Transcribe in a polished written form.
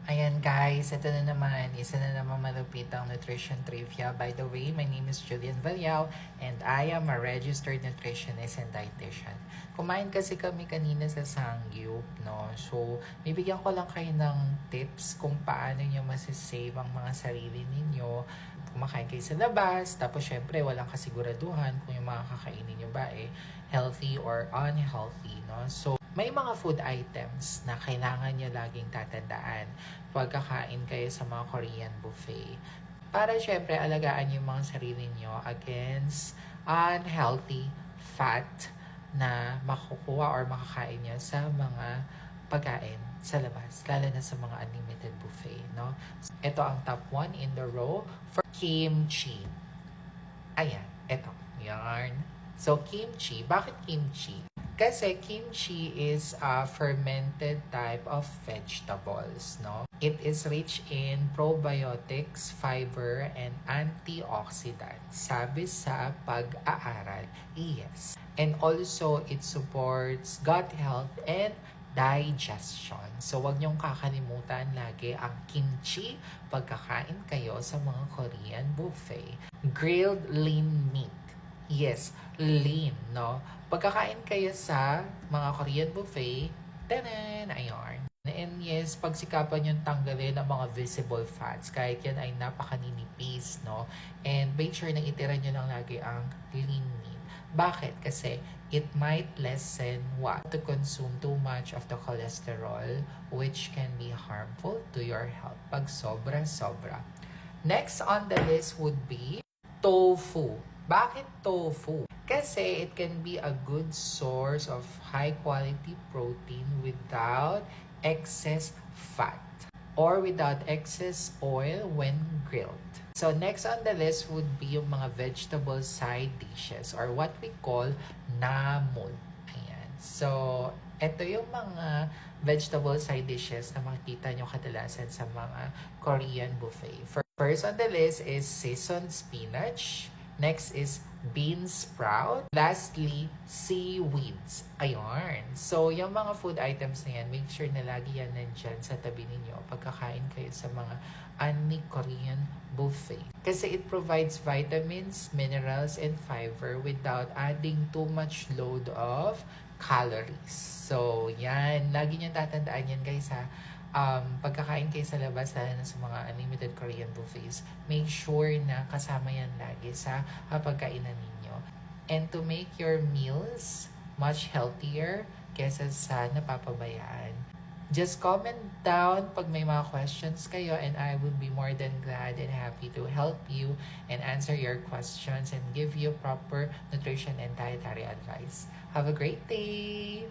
Ayan guys, ito na naman, isa na naman malupitang nutrition trivia. By the way, my name is Julian Valyao and I am a registered nutritionist and dietitian. Kumain kasi kami kanina sa Sangyup, no? So, bibigyan ko lang kayo ng tips kung paano nyo masisave ang mga sarili ninyo. Kumakain kayo sa labas, tapos syempre walang kasiguraduhan kung yung mga kakainin nyo ba healthy or unhealthy, no? So, may mga food items na kailangan nyo laging tatandaan pagkakain kayo sa mga Korean buffet. Para syempre alagaan yung mga sarili nyo against unhealthy fat na makukuha or makakain nyo sa mga pagkain sa labas, lalo na sa mga unlimited buffet, no? Ito ang top 1 in the row for kimchi. Ayan, ito, yarn. So, kimchi. Bakit kimchi? Kasi kimchi is a fermented type of vegetables, no? It is rich in probiotics, fiber, and antioxidants. Sabi sa pag-aaral, yes. And also, it supports gut health and digestion. So, wag niyong kakalimutan lagi ang kimchi pagkakain kayo sa mga Korean buffet. Grilled lean meat. Yes, lean, no? Pagkakain kayo sa mga Korean buffet, tanan, ayon. And yes, pagsikapan yung tanggalin ang mga visible fats. Kahit yan ay napakaninipis, no? And make sure na itira nyo lang lagi ang lean meat. Bakit? Kasi it might lessen what? To consume too much of the cholesterol, which can be harmful to your health pag sobra-sobra. Next on the list would be tofu. Bakit tofu? Kasi it can be a good source of high-quality protein without excess fat or without excess oil when grilled. So next on the list would be yung mga vegetable side dishes or what we call namul. Ayan. So, ito yung mga vegetable side dishes na makikita nyo kadalasan sa mga Korean buffet. First on the list is seasoned spinach. Next is bean sprout. Lastly, seaweeds. Ayun. So, yung mga food items na yan, make sure na lagi yan nandyan sa tabi ninyo pagkakain kayo sa mga Korean buffet. Kasi it provides vitamins, minerals, and fiber without adding too much load of calories. So, yan. Lagi nyo tatandaan yan, guys, ha. Pagkakain kayo sa labas, lalo na sa mga unlimited Korean buffets, make sure na kasama yan lagi sa pagkainan ninyo. And to make your meals much healthier kesa sa napapabayaan. Just comment down pag may mga questions kayo and I would be more than glad and happy to help you and answer your questions and give you proper nutrition and dietary advice. Have a great day!